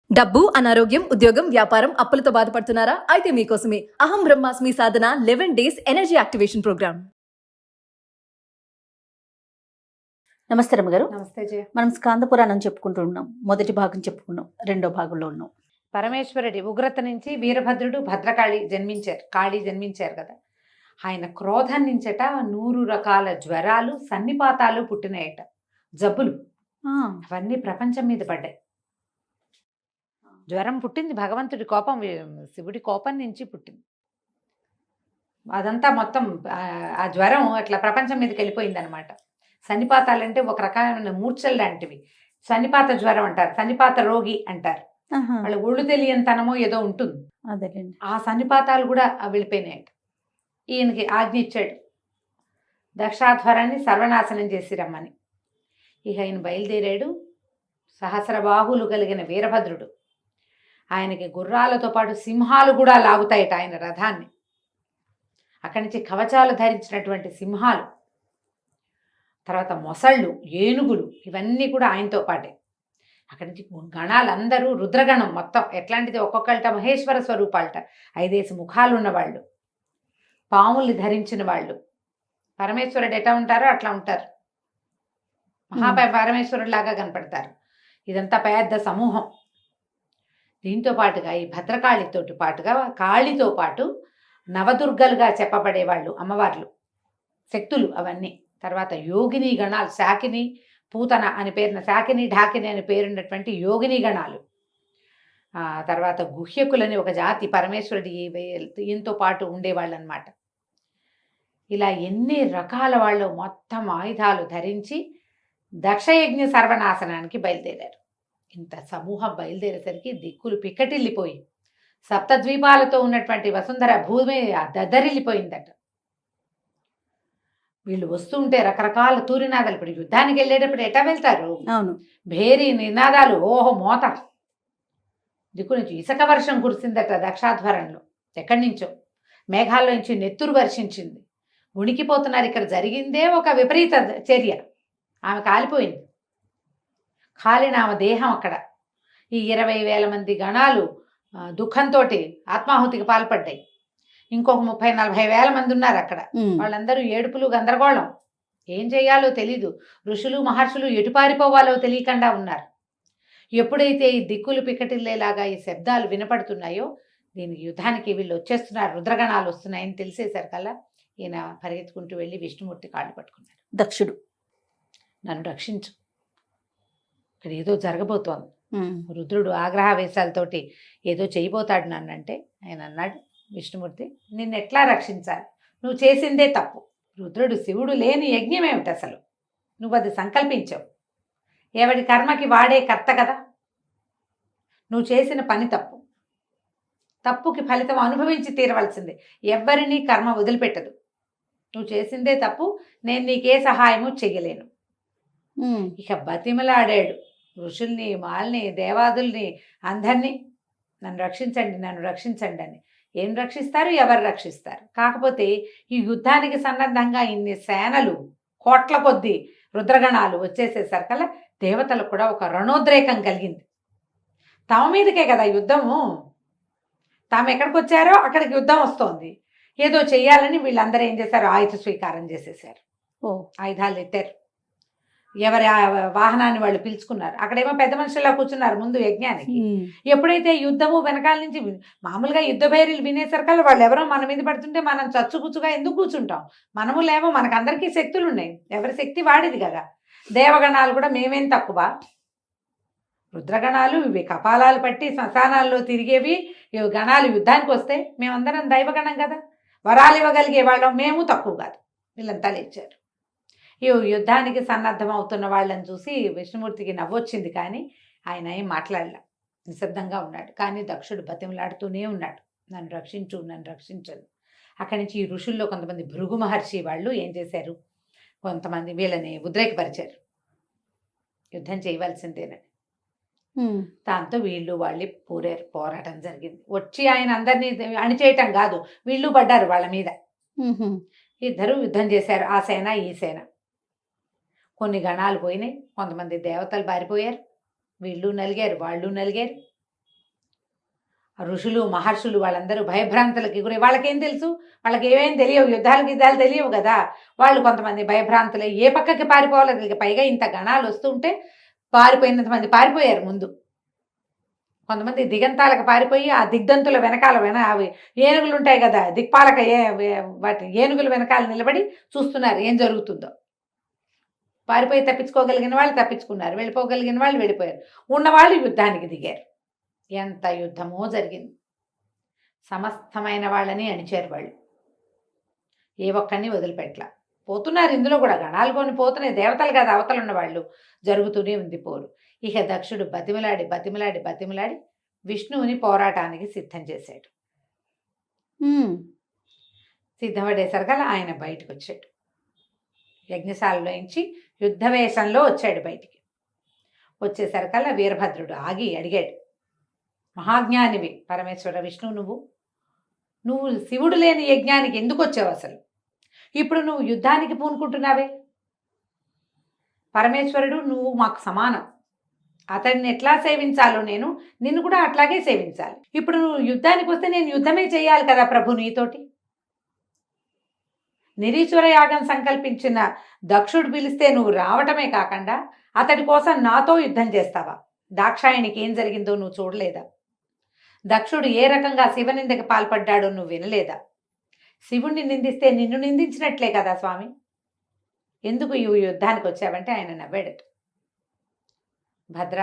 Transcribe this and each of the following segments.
డబ్బు, అనారోగ్యం, ఉద్యోగం, వ్యాపారం, అప్పులతో బాధపడుతున్నారా? అయితే మీకోసమే అహం బ్రహ్మాస్మి సాధన 11 days ఎనర్జీ యాక్టివేషన్ ప్రోగ్రామ్. నమస్తే రమ్మగారు. నమస్తే జయ. మనం స్కాంద పురాణం చెప్పుకుంటూ ఉన్నాం. మొదటి భాగం చెప్పుకున్నాం, రెండో భాగంలో ఉన్నాం. పరమేశ్వరుడి ఉగ్రత నుంచి వీరభద్రుడు భద్రకాళి జన్మించారు కదా. ఆయన క్రోధం నుంచట 100 రకాల జ్వరాలు సన్నిపాతాలు పుట్టినాయట, జబ్బులు అవన్నీ ప్రపంచం మీద పడ్డాయి. జ్వరం పుట్టింది భగవంతుడి కోపం, శివుడి కోపం నుంచి పుట్టింది. అదంతా మొత్తం ఆ జ్వరం అట్లా ప్రపంచం మీదకి వెళ్ళిపోయింది అనమాట. సన్నిపాతాలంటే ఒక రకమైన మూర్ఛలు లాంటివి. సన్నిపాత జ్వరం అంటారు, సన్నిపాత రోగి అంటారు. వాళ్ళ ఒళ్ళు తెలియని తనమో ఏదో ఉంటుంది. అదేలేండి. ఆ సన్నిపాతాలు కూడా వెళ్ళిపోయినాయట. ఈయనకి ఆజ్ఞ ఇచ్చాడు, దక్షాధ్వరాన్ని సర్వనాశనం చేసి రమ్మని. ఇక ఆయన బయలుదేరాడు. సహస్రబాహులు కలిగిన వీరభద్రుడు. ఆయనకి గుర్రాలతో పాటు సింహాలు కూడా లాగుతాయట ఆయన రథాన్ని. అక్కడి నుంచి కవచాలు ధరించినటువంటి సింహాలు, తర్వాత మొసళ్ళు, ఏనుగులు, ఇవన్నీ కూడా ఆయనతో పాటే. అక్కడి నుంచి గణాలందరూ రుద్రగణం మొత్తం ఎట్లాంటిది, ఒక్కొక్కళ్ళట మహేశ్వర స్వరూపాలట, 5 ముఖాలు ఉన్నవాళ్ళు, పాముల్ని ధరించిన వాళ్ళు. పరమేశ్వరుడు ఎట్లా ఉంటారో అట్లా ఉంటారు, పరమేశ్వరుడిలాగా కనపడతారు. ఇదంతా పెద్ద సమూహం. దీంతో పాటుగా ఈ భద్రకాళితో పాటుగా కాళితో పాటు నవదుర్గలుగా చెప్పబడేవాళ్ళు, అమ్మవార్లు, శక్తులు అవన్నీ. తర్వాత యోగిని గణాలు, శాకిని, పూతన అని పేరున, శాకిని ఢాకిని అని పేరున్నటువంటి యోగిని గణాలు. తర్వాత గుహ్యకులని ఒక జాతి పరమేశ్వరుడి ఈయనతో పాటు ఉండేవాళ్ళు అనమాట. ఇలా ఎన్ని రకాల వాళ్ళు మొత్తం ఆయుధాలు ధరించి దక్షయజ్ఞ సర్వనాశనానికి బయలుదేరారు. ఇంత సమూహం బయలుదేరేసరికి దిక్కులు పిక్కటిల్లిపోయి సప్తద్వీపాలతో ఉన్నటువంటి వసుంధర భూమి దద్దరిల్లిపోయిందట. వీళ్ళు వస్తుంటే రకరకాల తూరినాదాలు. ఇప్పుడు యుద్ధానికి వెళ్ళేటప్పుడు ఎట్లా వెళ్తారు? అవును, భేరీ నినాదాలు, ఓహో మోత. దిక్కు నుంచి ఇసుక వర్షం కురిసిందట దక్షాధ్వరంలో. ఎక్కడి నుంచో మేఘాల్లో నుంచి నెత్తురు వర్షించింది. ఉణికిపోతున్నారు. ఇక్కడ జరిగిందే ఒక విపరీత చర్య. ఆమె కాలిపోయింది. కాలిన ఆమె దేహం అక్కడ. ఈ 20,000 మంది గణాలు దుఃఖంతో ఆత్మాహుతికి పాల్పడ్డాయి. ఇంకొక 30-40 మంది ఉన్నారు అక్కడ. వాళ్ళందరూ ఏడుపులు, గందరగోళం. ఏం చేయాలో తెలీదు. ఋషులు మహర్షులు ఎటు పారిపోవాలో తెలియకుండా ఉన్నారు. ఎప్పుడైతే ఈ దిక్కులు పిక్కటిల్లేలాగా ఈ శబ్దాలు వినపడుతున్నాయో, దీనికి యుద్ధానికి వీళ్ళు వచ్చేస్తున్నారు, రుద్రగణాలు వస్తున్నాయని తెలిసేసరికల్లా ఈయన పరిగెత్తుకుంటూ వెళ్ళి విష్ణుమూర్తి కాళ్ళు పట్టుకున్నాడు. దక్షుడు, నన్ను రక్షించు, ఇక్కడ ఏదో జరగబోతోంది. రుద్రుడు ఆగ్రహావేశాలతోటి ఏదో చేయబోతాడు నన్నంటే, ఆయన అన్నాడు, విష్ణుమూర్తి నిన్ను ఎట్లా రక్షించాలి? నువ్వు చేసిందే తప్పు. రుద్రుడు శివుడు లేని యజ్ఞం ఏమిటి అసలు? నువ్వు అది సంకల్పించావు. ఎవడి కర్మకి వాడే కర్త కదా. నువ్వు చేసిన పని తప్పు. తప్పుకి ఫలితం అనుభవించి తీరవలసిందే. ఎవ్వరినీ కర్మ వదిలిపెట్టదు. నువ్వు చేసిందే తప్పు. నేను నీకే సహాయము చెయ్యలేను. ఇక బతిమలాడాడు ఋషుల్ని, మాల్ని, దేవాదుల్ని, అందరినీ, నన్ను రక్షించండి, నన్ను రక్షించండి అని. ఏం రక్షిస్తారు? ఎవరు రక్షిస్తారు? కాకపోతే ఈ యుద్ధానికి సన్నద్ధంగా ఇన్ని సేనలు, కోట్ల కొద్దీ రుద్రగణాలు వచ్చేసేసరికల్లా దేవతలకు కూడా ఒక రణోద్రేకం కలిగింది. తమ మీదకే కదా యుద్ధము. తాము ఎక్కడికి వచ్చారో అక్కడికి యుద్ధం వస్తోంది. ఏదో చెయ్యాలని వీళ్ళందరూ ఏం చేశారు? ఆయుధ స్వీకారం చేసేసారు. ఆయుధాలు ఎత్తారు. ఎవరి వాహనాన్ని వాళ్ళు పిలుచుకున్నారు. అక్కడేమో పెద్ద మనుషుల్లో కూర్చున్నారు ముందు యజ్ఞానికి. ఎప్పుడైతే యుద్ధము వెనకాల నుంచి, మామూలుగా యుద్ధ భైర్యులు వినేసరికల్లా వాళ్ళు ఎవరో మన మీద పడుతుంటే మనం చచ్చుపుచ్చుగా ఎందుకు కూర్చుంటాం? మనము లేమో, మనకందరికీ శక్తులు ఉన్నాయి, ఎవరి శక్తి వాడిది కదా. దేవగణాలు కూడా మేమేం తక్కువ? రుద్రగణాలు ఇవి కపాలాలు పట్టి శ్మశానాల్లో తిరిగేవి. ఇవి గణాలు యుద్ధానికి వస్తే మేమందరం దైవగణం కదా, వరాలు ఇవ్వగలిగే వాళ్ళం, మేము తక్కువ కాదు. వీళ్ళంతా లేచారు. ఈ యుద్ధానికి సన్నద్ధం అవుతున్న వాళ్ళని చూసి విష్ణుమూర్తికి నవ్వొచ్చింది, కానీ ఆయన ఏం మాట్లాడలే, నిశ్శబ్దంగా ఉన్నాడు. కానీ దక్షుడు బతిమలాడుతూనే ఉన్నాడు, నన్ను రక్షించు, నన్ను రక్షించదు. అక్కడి నుంచి ఈ ఋషుల్లో కొంతమంది భృగు మహర్షి వాళ్ళు ఏం చేశారు, కొంతమంది వీళ్ళని ఉద్రేకపరిచారు, యుద్ధం చేయవలసిందేనని. దాంతో వీళ్ళు వాళ్ళు పోరాటం జరిగింది. వచ్చి ఆయన అందరినీ అణిచేయటం కాదు, వీళ్ళు పడ్డారు వాళ్ళ మీద. ఇద్దరు యుద్ధం చేశారు, ఆ సేన ఈ సేన. కొన్ని గణాలు పోయినాయి, కొంతమంది దేవతలు పారిపోయారు, వీళ్ళు నలిగారు, వాళ్ళు నలిగారు. ఆ ఋషులు మహర్షులు వాళ్ళందరూ భయభ్రాంతులకి గురి. వాళ్ళకేం తెలుసు, వాళ్ళకి ఏమేం తెలియవు, యుద్ధాలు తెలియవు కదా. వాళ్ళు కొంతమంది భయభ్రాంతులు ఏ పక్కకి పారిపోవాలో తెలియక, పైగా ఇంత గణాలు వస్తుంటే పారిపోయినంత మంది పారిపోయారు ముందు. కొంతమంది దిగంతాలకు పారిపోయి ఆ దిగ్దంతుల వెనకాల అవి ఏనుగులు ఉంటాయి కదా, దిక్పాలక వాటి ఏనుగుల వెనకాల నిలబడి చూస్తున్నారు ఏం జరుగుతుందో. పారిపోయి తప్పించుకోగలిగిన వాళ్ళు తప్పించుకున్నారు, వెళ్ళిపోగలిగిన వాళ్ళు వెళ్ళిపోయారు, ఉన్నవాళ్ళు యుద్ధానికి దిగారు. ఎంత యుద్ధమో జరిగింది. సమస్తమైన వాళ్ళని అణిచారు వాళ్ళు, ఏ ఒక్కడిని వదిలిపెట్టలా. పోతున్నారు ఇందులో కూడా, గణాలు కొని పోతున్నాయి, దేవతలు కాదు అవతలు ఉన్న వాళ్ళు. జరుగుతూనే ఉంది పోరు. ఇక దక్షుడు బతిమిలాడి బతిమిలాడి బతిమిలాడి విష్ణువుని పోరాటానికి సిద్ధం చేశాడు. సిద్ధపడేసరికల్లా ఆయన బయటకు వచ్చాడు, యజ్ఞశాలలోంచి యుద్ధవేషంలో వచ్చాడు బయటికి. వచ్చేసరికల్లా వీరభద్రుడు ఆగి అడిగాడు, మహాజ్ఞానివి పరమేశ్వర విష్ణువు, నువ్వు శివుడు లేని యజ్ఞానికి ఎందుకు వచ్చావు అసలు? ఇప్పుడు నువ్వు యుద్ధానికి పూనుకుంటున్నావే. పరమేశ్వరుడు నువ్వు మాకు సమానం, అతడిని ఎట్లా సేవించాలో నేను నిన్ను కూడా అట్లాగే సేవించాలి. ఇప్పుడు నువ్వు యుద్ధానికి వస్తే నేను యుద్ధమే చేయాలి కదా ప్రభు నీతోటి. నిరీశ్వర యాగం సంకల్పించిన దక్షుడు పిలిస్తే నువ్వు రావటమే కాకుండా అతడి కోసం నాతో యుద్ధం చేస్తావా? దాక్షాయణికి ఏం జరిగిందో నువ్వు చూడలేదా? దక్షుడు ఏ రకంగా శివనిందకి పాల్పడ్డాడో నువ్వు వినలేదా? శివుణ్ణి నిందిస్తే నిన్ను నిందించినట్లే కదా స్వామి, ఎందుకు ఈ యుద్ధానికి వచ్చావంటే ఆయన నవ్వాడట. భద్ర,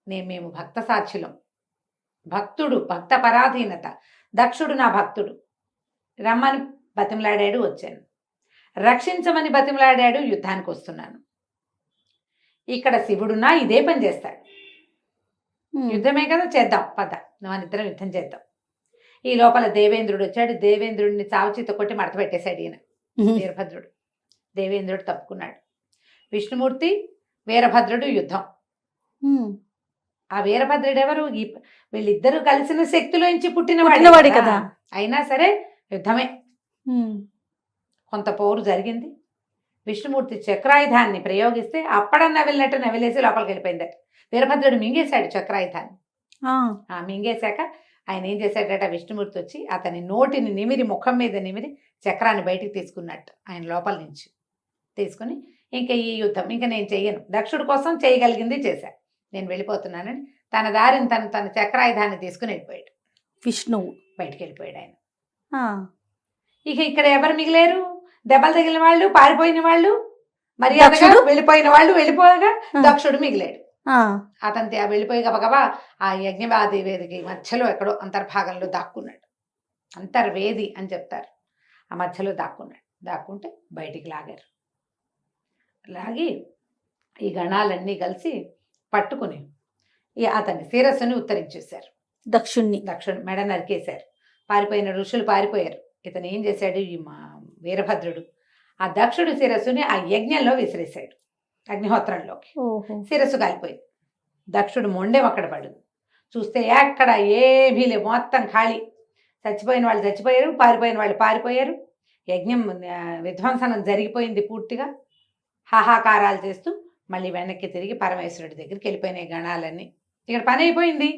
మేము భక్త సాక్షులం, భక్తుడు భక్త పరాధీనత, దక్షుడు నా భక్తుడు, రమ్మని బతిమలాడాడు, వచ్చాను. రక్షించమని బతిమలాడాడు, యుద్ధానికి వస్తున్నాను. ఇక్కడ శివుడున్నా ఇదే పని చేస్తాడు. యుద్ధమే కదా, చేద్దాం పద, మనిద్దరం యుద్ధం చేద్దాం. ఈ లోపల దేవేంద్రుడు వచ్చాడు. దేవేంద్రుడిని చావుచీత కొట్టి మడత పెట్టేశాడు ఈయన వీరభద్రుడు. దేవేంద్రుడు తప్పుకున్నాడు. విష్ణుమూర్తి వీరభద్రుడు యుద్ధం. ఆ వీరభద్రుడు ఎవరు? వీళ్ళిద్దరూ కలిసిన శక్తిలోంచి పుట్టినవాడే కదా. అయినా సరే యుద్ధమే. కొంత పోరు జరిగింది. విష్ణుమూర్తి చక్రాయుధాన్ని ప్రయోగిస్తే అప్పడం నవిలినట్టు నవిలేసి లోపలికి వెళ్ళిపోయిందట. వీరభద్రుడు మింగేశాడు చక్రాయుధాన్ని. మింగేశాక ఆయన ఏం చేశాడట, విష్ణుమూర్తి వచ్చి అతని నోటిని నిమిరి, ముఖం మీద నిమిరి చక్రాన్ని బయటికి తీసుకున్నట్టు ఆయన లోపల నుంచి తీసుకుని, ఇంకా ఈ యుద్ధం ఇంకా నేను చెయ్యను, దక్షుడి కోసం చేయగలిగింది చేశా, నేను వెళ్ళిపోతున్నానని తన దారిని తన చక్రాయుధాన్ని తీసుకుని వెళ్ళిపోయాడు. విష్ణువు బయటికి వెళ్ళిపోయాడు ఆయన. ఇక ఇక్కడ ఎవరు మిగిలేరు? దెబ్బలు తగిలిన వాళ్ళు, పారిపోయిన వాళ్ళు, మరి వెళ్ళిపోయిన వాళ్ళు వెళ్ళిపోగా దక్షుడు మిగిలాడు. అతని వెళ్ళిపోయి గబగబా ఆ యజ్ఞవాది వేదికి మధ్యలో ఎక్కడో అంతర్భాగంలో దాక్కున్నాడు. అంతర్వేది అని చెప్తారు, ఆ మధ్యలో దాక్కున్నాడు. దాక్కుంటే బయటికి లాగారు. లాగి ఈ గణాలన్నీ కలిసి పట్టుకుని అతని శిరస్సుని ఉత్తరించేశారు. దక్షుణ్ణి మెడ నరికేశారు. పారిపోయిన ఋషులు పారిపోయారు. ఇతను ఏం చేశాడు, ఈ మా వీరభద్రుడు ఆ దక్షుడి శిరస్సుని ఆ యజ్ఞంలో విసిరేశాడు, అగ్నిహోత్రంలోకి. శిరస్సు కాలిపోయింది. దక్షుడు మొండెం అక్కడ పడు చూస్తే ఎక్కడ ఏమీ లేవు, మొత్తం ఖాళీ. చచ్చిపోయిన వాళ్ళు చచ్చిపోయారు, పారిపోయిన వాళ్ళు పారిపోయారు. యజ్ఞం విధ్వంసనం జరిగిపోయింది పూర్తిగా. హాహాకారాలు చేస్తూ మళ్ళీ వెనక్కి తిరిగి పరమేశ్వరుడి దగ్గరికి వెళ్ళిపోయినాయి గణాలన్నీ. ఇక్కడ పని అయిపోయింది.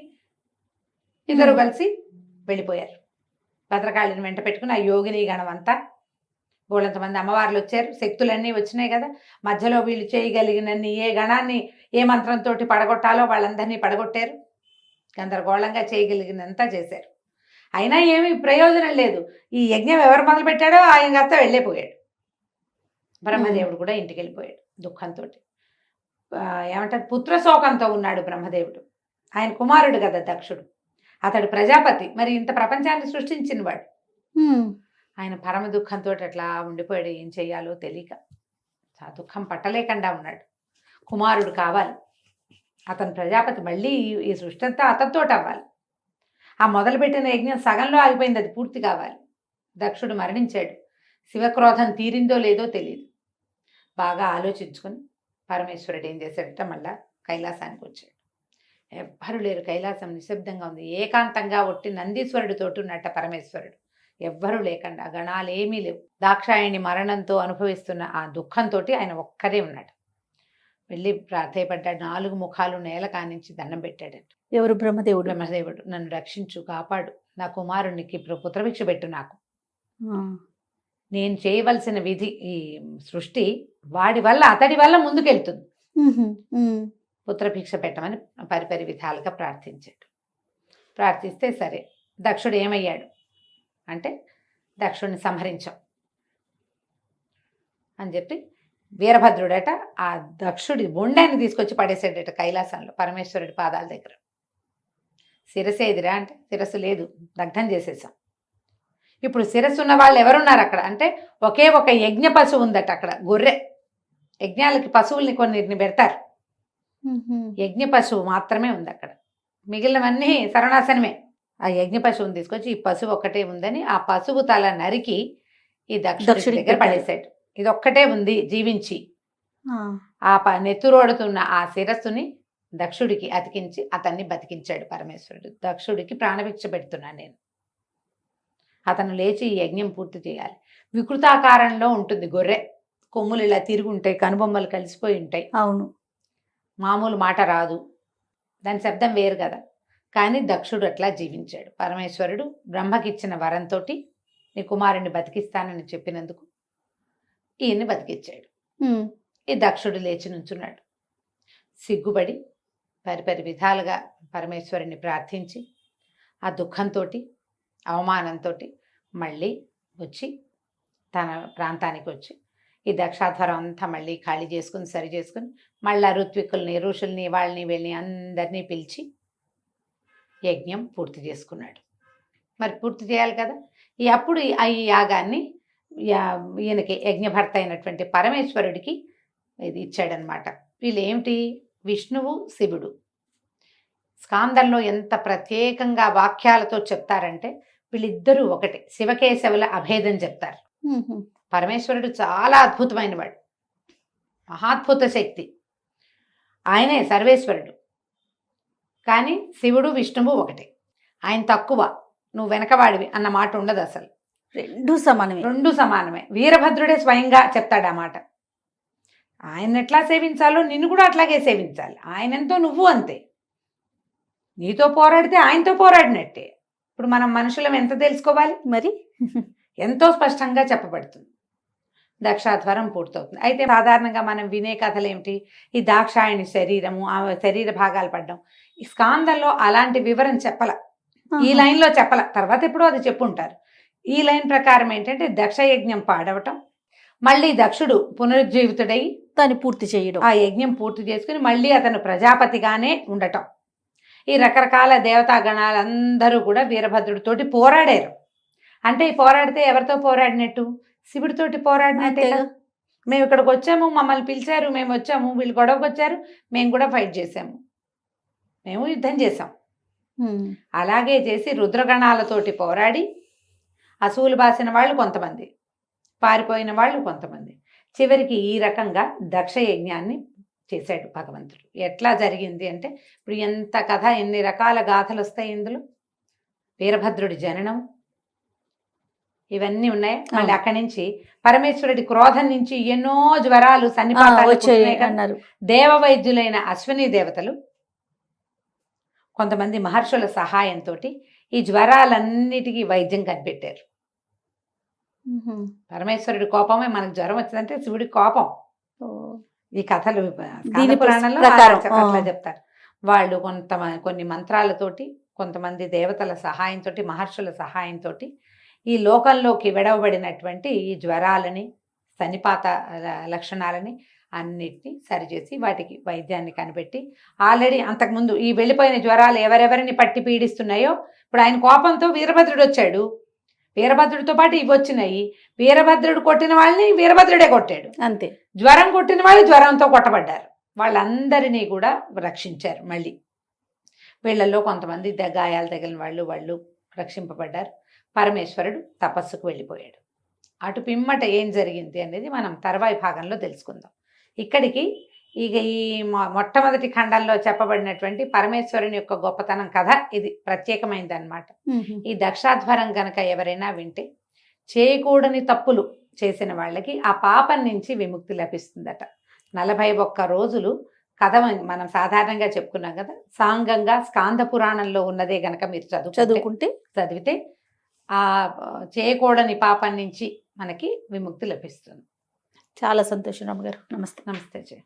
ఇద్దరు కలిసి వెళ్ళిపోయారు. భద్రకాళిని వెంట పెట్టుకుని ఆ యోగిని గణం అంతా, బోళ్ళంతమంది అమ్మవార్లు వచ్చారు, శక్తులన్నీ వచ్చినాయి కదా. మధ్యలో వీళ్ళు చేయగలిగినన్ని ఏ గణాన్ని ఏ మంత్రంతో పడగొట్టాలో వాళ్ళందరినీ పడగొట్టారు. గందరగోళంగా చేయగలిగినంతా చేశారు. అయినా ఏమీ ప్రయోజనం లేదు. ఈ యజ్ఞం ఎవరు మొదలు పెట్టాడో ఆయన కాస్త వెళ్ళిపోయాడు. బ్రహ్మదేవుడు కూడా ఇంటికి వెళ్ళిపోయాడు దుఃఖంతో. ఏమంటారు, పుత్రశోకంతో ఉన్నాడు బ్రహ్మదేవుడు. ఆయన కుమారుడు కదా దక్షుడు, అతడు ప్రజాపతి, మరి ఇంత ప్రపంచాన్ని సృష్టించినవాడు. ఆయన పరమ దుఃఖంతో అట్లా ఉండిపోయాడు. ఏం చెయ్యాలో తెలియక ఆ దుఃఖం పట్టలేకుండా ఉన్నాడు. కుమారుడు కావాలి, అతను ప్రజాపతి, మళ్ళీ ఈ సృష్టి అంతా అతనితో అవ్వాలి. ఆ మొదలుపెట్టిన యజ్ఞం సగంలో ఆగిపోయింది, అది పూర్తి కావాలి. దక్షుడు మరణించాడు. శివక్రోధం తీరిందో లేదో తెలియదు. బాగా ఆలోచించుకొని పరమేశ్వరుడు ఏం చేశాడట, మళ్ళా కైలాసానికి వచ్చాడు. ఎవ్వరు లేరు, కైలాసం నిశ్శబ్దంగా ఉంది. ఏకాంతంగా ఒట్టి నందీశ్వరుడితో ఉన్నట్ట పరమేశ్వరుడు. ఎవ్వరూ లేకుండా, గణాలేమీ లేవు. దాక్షాయణి మరణంతో అనుభవిస్తున్న ఆ దుఃఖంతో ఆయన ఒక్కరే ఉన్నాడు. వెళ్ళి ప్రార్థయపడ్డాడు. 4 ముఖాలు నేల కానించి దండం పెట్టాడట. ఎవరు? బ్రహ్మదేవుడు. బ్రహ్మదేవుడు, నన్ను రక్షించు, కాపాడు, నా కుమారునికి పుత్రభిక్ష పెట్టు, నాకు ఆ. నేను చేయవలసిన విధి ఈ సృష్టి అతడి వల్ల ముందుకెళ్తుంది, ఉహు, ఉమ్. పుత్రభిక్ష పెట్టమని పరిపరి విధాలుగా ప్రార్థించాడు. ప్రార్థిస్తే సరే, దక్షుడు ఏమయ్యాడు అంటే దక్షుడిని సంహరించాం అని చెప్పి వీరభద్రుడట ఆ దక్షుడి బొండాన్ని తీసుకొచ్చి పడేసాడట కైలాసంలో పరమేశ్వరుడి పాదాల దగ్గర. శిరస్సు ఏదిరా అంటే శిరస్సు లేదు, దగ్ధం చేసేసాం. ఇప్పుడు శిరస్సు ఉన్న వాళ్ళు ఎవరున్నారు అక్కడ అంటే ఒకే ఒక యజ్ఞ పశువు ఉందట అక్కడ, గొర్రె. యజ్ఞాలకి పశువుల్ని కొన్నిటిని పెడతారు, ఉహు. యజ్ఞ పశువు మాత్రమే ఉంది అక్కడ, మిగిలినవన్నీ సర్వనాశనమే. ఆ యజ్ఞ పశువుని తీసుకొచ్చి ఈ పశువు ఒక్కటే ఉందని ఆ పశువు తల నరికి ఈ దక్షుడి దగ్గర పడేశాడు. ఇది ఒక్కటే ఉంది జీవించి. ఆ. ఆ నెత్తురోడుతున్న ఆ శిరస్సుని దక్షుడికి అతికించి అతన్ని బతికించాడు పరమేశ్వరుడు. దక్షుడికి ప్రాణభిక్ష పెడుతున్నాను నేను, అతను లేచి ఈ యజ్ఞం పూర్తి చేయాలి. వికృతాకారంలో ఉంటుంది గొర్రె, కొమ్ములు ఇలా తిరిగి ఉంటాయి, కనుబొమ్మలు కలిసిపోయి ఉంటాయి, అవును. మామూలు మాట రాదు, దాని శబ్దం వేరు కదా. కానీ దక్షుడు అట్లా జీవించాడు. పరమేశ్వరుడు బ్రహ్మకిచ్చిన వరంతో నీ కుమారుణ్ణి బతికిస్తానని చెప్పినందుకు ఈయన్ని బతికిచ్చాడు. ఉమ్. ఈ దక్షుడు లేచి నుంచున్నాడు. సిగ్గుపడి పరిపరి విధాలుగా పరమేశ్వరుని ప్రార్థించి ఆ దుఃఖంతో అవమానంతో మళ్ళీ వచ్చి తన ప్రాంతానికి వచ్చి ఈ దక్షాధ్వరం అంతా మళ్ళీ ఖాళీ చేసుకుని సరి చేసుకుని మళ్ళీ ఋత్విక్కుల్ని ఋషుల్ని వాళ్ళని వీళ్ళని అందరినీ పిలిచి యజ్ఞం పూర్తి చేసుకున్నాడు. మరి పూర్తి చేయాలి కదా. అప్పుడు ఈ యాగాన్ని ఈయనకి యజ్ఞభర్త అయినటువంటి పరమేశ్వరుడికి ఇది ఇచ్చాడనమాట. వీళ్ళు ఏమిటి? విష్ణువు శివుడు. స్కాందంలో ఎంత ప్రత్యేకంగా వాక్యాలతో చెప్తారంటే వీళ్ళిద్దరూ ఒకటే, శివకేశవుల అభేదం చెప్తారు. ఉహు. పరమేశ్వరుడు చాలా అద్భుతమైన వాడు, మహాద్భుత శక్తి, ఆయనే సర్వేశ్వరుడు. కానీ శివుడు విష్ణువు ఒకటే, ఆయన తక్కువ నువ్వు వెనకవాడివి అన్న మాట ఉండదు అసలు. రెండు సమానమే. రెండు సమానమే. వీరభద్రుడే స్వయంగా చెప్తాడు ఆ మాట. ఆయన ఎట్లా సేవించాలో నిన్ను కూడా అట్లాగే సేవించాలి. ఆయనంతో నువ్వు అంతే. నీతో పోరాడితే ఆయనతో పోరాడినట్టే. ఇప్పుడు మనం మనుషులం ఎంత తెలుసుకోవాలి మరి? ఎంతో స్పష్టంగా చెప్పబడుతుంది. దక్షాధ్వరం పూర్తవుతుంది. అయితే సాధారణంగా మనం వినే కథలు ఏమిటి? ఈ దాక్షాయణి శరీరము, ఆ శరీర భాగాలు పడ్డం. ఈ స్కాందంలో అలాంటి వివరం చెప్పల, ఈ లైన్లో చెప్పల, తర్వాత ఎప్పుడో అది చెప్పుంటారు. ఈ లైన్ ప్రకారం ఏంటంటే దక్షయజ్ఞం పాడవటం, మళ్ళీ దక్షుడు పునరుజ్జీవితుడై దాన్ని పూర్తి చేయడం, ఆ యజ్ఞం పూర్తి చేసుకుని మళ్ళీ అతను ప్రజాపతిగానే ఉండటం. ఈ రకరకాల దేవతాగణాలందరూ కూడా వీరభద్రుడితోటి పోరాడారు. అంటే ఈ పోరాడితే ఎవరితో పోరాడినట్టు? శివుడితోటి పోరాడినట్టే కదా. మేము ఇక్కడికి వచ్చాము, మమ్మల్ని పిలిచారు, మేము వచ్చాము, వీళ్ళు గొడవకు వచ్చారు, మేము కూడా ఫైట్ చేసాము, మేము యుద్ధం చేసాం. అలాగే చేసి రుద్రగణాలతోటి పోరాడి అసూలు బాసిన వాళ్ళు కొంతమంది, పారిపోయిన వాళ్ళు కొంతమంది, చివరికి ఈ రకంగా దక్ష యజ్ఞాన్ని చేశాడు భగవంతుడు. ఎట్లా జరిగింది అంటే ఇప్పుడు ఎంత కథ, ఎన్ని రకాల గాథలు వస్తాయి ఇందులో. వీరభద్రుడి జననం ఇవన్నీ ఉన్నాయి. మళ్ళీ అక్కడి నుంచి పరమేశ్వరుడి క్రోధం నుంచి ఎన్నో జ్వరాలు సన్నిపాతాలు అన్నారు. దేవ వైద్యులైన అశ్విని దేవతలు కొంతమంది మహర్షుల సహాయంతో ఈ జ్వరాలన్నిటికీ వైద్యం కనిపెట్టారు. పరమేశ్వరుడి కోపమే మనకు జ్వరం వచ్చిందంటే శివుడి కోపం. ఈ కథలు స్కాంద పురాణంలో అట్లా చెప్తారు. వాళ్ళు కొన్ని మంత్రాలతోటి, కొంతమంది దేవతల సహాయంతో, మహర్షుల సహాయంతో ఈ లోకంలోకి విడవబడినటువంటి ఈ జ్వరాలని, సన్నిపాత లక్షణాలని అన్నిటినీ సరిచేసి వాటికి వైద్యాన్ని కనిపెట్టి, ఆల్రెడీ అంతకుముందు ఈ వెళ్ళిపోయిన జ్వరాలు ఎవరెవరిని పట్టి పీడిస్తున్నాయో ఇప్పుడు ఆయన కోపంతో వీరభద్రుడు వచ్చాడు, వీరభద్రుడితో పాటు ఇవి వచ్చినాయి. వీరభద్రుడు కొట్టిన వాళ్ళని వీరభద్రుడే కొట్టాడు, అంతే. జ్వరం కొట్టిన వాళ్ళు జ్వరంతో కొట్టబడ్డారు. వాళ్ళందరినీ కూడా రక్షించారు. మళ్ళీ వీళ్ళల్లో కొంతమంది గాయాలు తగిలిన వాళ్ళు రక్షింపబడ్డారు. పరమేశ్వరుడు తపస్సుకు వెళ్ళిపోయాడు. అటు పిమ్మట ఏం జరిగింది అనేది మనం తర్వాయి భాగంలో తెలుసుకుందాం. ఇక్కడికి ఇక ఈ మొట్టమొదటి ఖండంలో చెప్పబడినటువంటి పరమేశ్వరుని యొక్క గొప్పతనం కథ ఇది ప్రత్యేకమైనది అన్నమాట. ఈ దక్షాధ్వరం గనక ఎవరైనా వింటే చేయకూడని తప్పులు చేసిన వాళ్ళకి ఆ పాపం నుంచి విముక్తి లభిస్తుందట. 41 రోజులు కథ మనం సాధారణంగా చెప్పుకున్నాం కదా, సాంగంగా స్కాంద పురాణంలో ఉన్నదే గనక మీరు చదువుకుంటే చదివితే ఆ చేయకూడని పాపం నుంచి మనకి విముక్తి లభిస్తుంది. చాలా సంతోషం రమ్మగారు. నమస్తే. నమస్తే జయ.